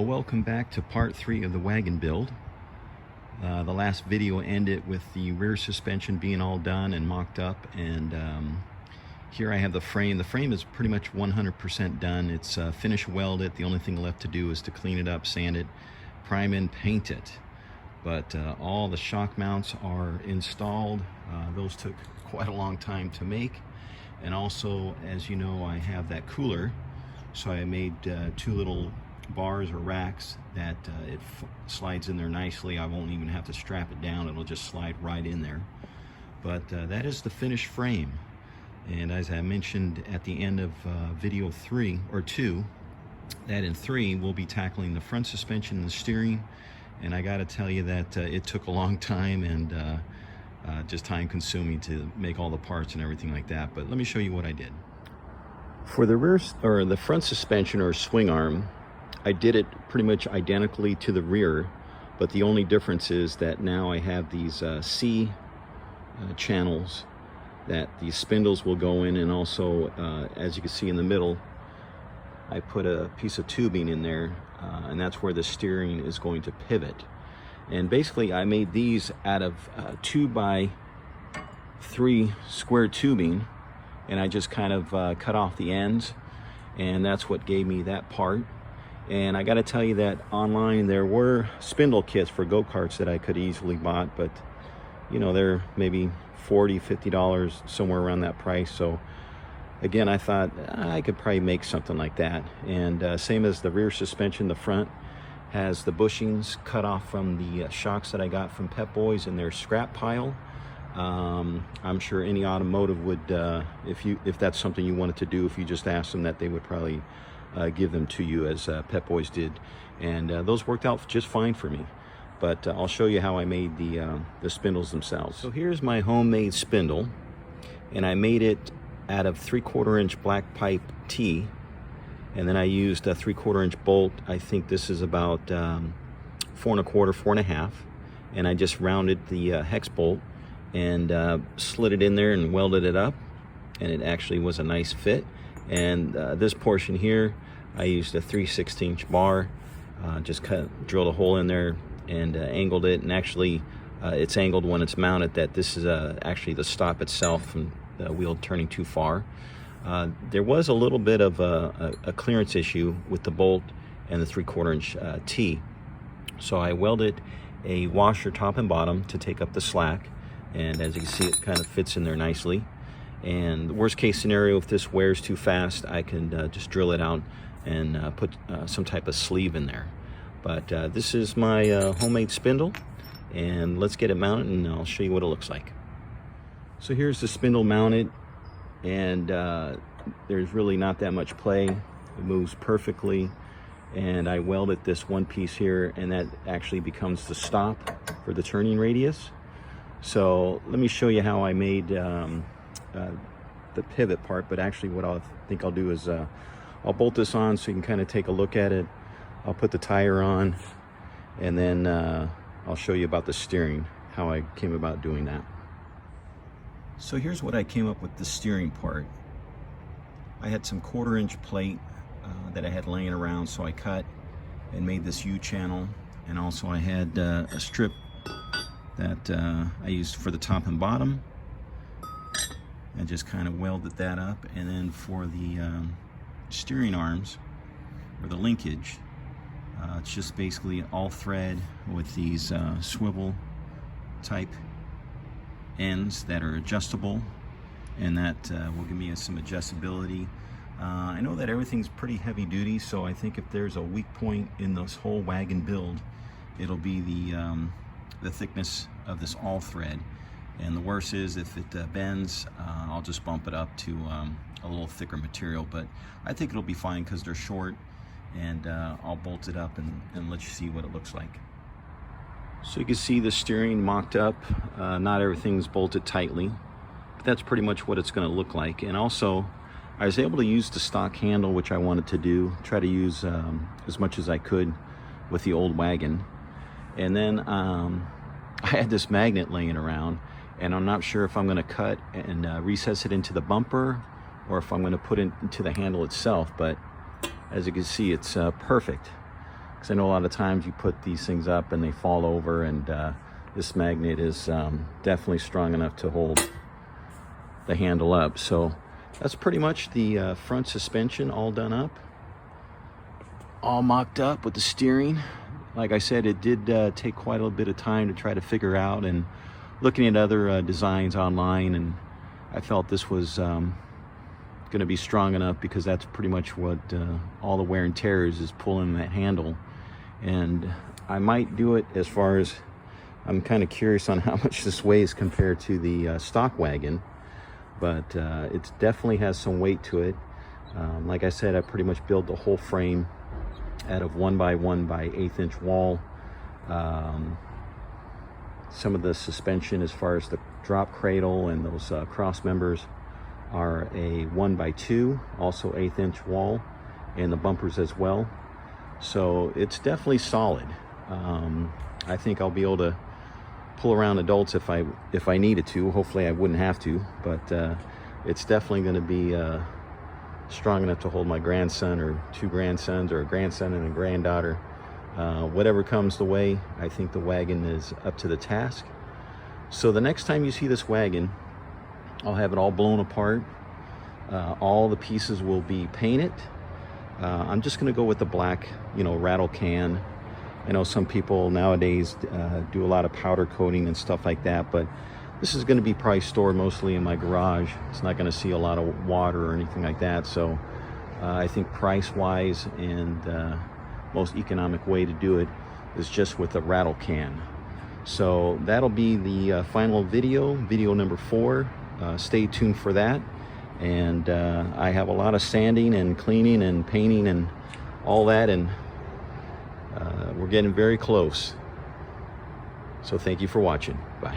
Well, welcome back to part 3 of the wagon build. The last video ended with the rear suspension being all done and mocked up, and here I have the frame. The frame is pretty much 100% done. It's finish welded. The only thing left to do is to clean it up, sand it, prime and paint it. But all the shock mounts are installed. Those took quite a long time to make. And also, as you know, I have that cooler, so I made 2 little bars or racks that it slides in there nicely. I won't even have to strap it down. It'll just slide right in there. But that is the finished frame. And as I mentioned at the end of video 3 or 2, that in 3 we'll be tackling the front suspension and the steering. And I got to tell you that it took a long time and just time consuming to make all the parts and everything like that. But let me show you what I did. For the rear or the front suspension or swing arm, I did it pretty much identically to the rear, but the only difference is that now I have these C channels that these spindles will go in, and also as you can see in the middle, I put a piece of tubing in there, and that's where the steering is going to pivot. And basically I made these out of 2x3 square tubing, and I just kind of cut off the ends, and that's what gave me that part. And I got to tell you that online there were spindle kits for go-karts that I could easily bought, but you know, they're maybe $40–50, somewhere around that price. So again, I thought I could probably make something like that. And same as the rear suspension, the front has the bushings cut off from the shocks that I got from Pep Boys in their scrap pile. I'm sure any automotive would, if that's something you wanted to do, if you just asked them, that they would probably give them to you, as Pep Boys did, and those worked out just fine for me. But I'll show you how I made the spindles themselves. So here's my homemade spindle, and I made it out of 3/4 inch black pipe T, and then I used a 3/4 inch bolt. I think this is about 4 1/4, 4 1/2, and I just rounded the hex bolt and slid it in there and welded it up, and it actually was a nice fit. And this portion here, I used a 3/16 bar, just drilled a hole in there and angled it. And actually it's angled when it's mounted, that this is actually the stop itself from the wheel turning too far. There was a little bit of a clearance issue with the bolt and the 3/4 inch T, so I welded a washer top and bottom to take up the slack, and as you can see, it kind of fits in there nicely. And the worst case scenario, if this wears too fast, I can just drill it out and put some type of sleeve in there. But this is my homemade spindle, and let's get it mounted and I'll show you what it looks like. So here's the spindle mounted, and there's really not that much play. It moves perfectly, and I welded this one piece here, and that actually becomes the stop for the turning radius. So let me show you how I made the pivot part. But actually what I think I'll do is I'll bolt this on so you can kind of take a look at it. I'll put the tire on, and then I'll show you about the steering, how I came about doing that. So here's what I came up with the steering part. I had some 1/4 inch plate that I had laying around, so I cut and made this U channel, and also I had a strip that I used for the top and bottom. I just kind of welded that up, and then for the steering arms, or the linkage, it's just basically all thread with these swivel type ends that are adjustable, and that will give me some adjustability. I know that everything's pretty heavy duty, so I think if there's a weak point in this whole wagon build, it'll be the thickness of this all thread. And the worst is if it bends, I'll just bump it up to a little thicker material. But I think it'll be fine because they're short, and I'll bolt it up and let you see what it looks like. So you can see the steering mocked up. Not everything's bolted tightly, but that's pretty much what it's going to look like. And also, I was able to use the stock handle, which I wanted to do, try to use as much as I could with the old wagon. And then I had this magnet laying around, and I'm not sure if I'm going to cut and recess it into the bumper, or if I'm going to put it into the handle itself. But as you can see, it's perfect. because I know a lot of times you put these things up and they fall over, and this magnet is definitely strong enough to hold the handle up. So that's pretty much the front suspension all done up, all mocked up with the steering. Like I said, it did take quite a bit of time to try to figure out, and looking at other designs online, and I felt this was going to be strong enough, because that's pretty much what all the wear and tear is pulling that handle. And I might do it, as far as I'm kind of curious on how much this weighs compared to the stock Wagon, but it definitely has some weight to it. Like I said, I pretty much built the whole frame out of 1x1 by 1/8 inch wall. Some of the suspension, as far as the drop cradle and those cross members, are a 1x2, also 1/8 inch wall, and the bumpers as well. So it's definitely solid. I think I'll be able to pull around adults if I needed to. Hopefully I wouldn't have to, but it's definitely going to be strong enough to hold my grandson, or 2 grandsons, or a grandson and a granddaughter. Whatever comes the way, I think the Wagon is up to the task. So the next time you see this Wagon, I'll have it all blown apart. All the pieces will be painted. I'm just going to go with the black, rattle can. I know some people nowadays do a lot of powder coating and stuff like that, but this is going to be probably stored mostly in my garage. It's not going to see a lot of water or anything like that. So I think price-wise and most economic way to do it is just with a rattle can. So that'll be the final video number 4. Stay tuned for that. And I have a lot of sanding and cleaning and painting and all that, and we're getting very close. So thank you for watching. Bye.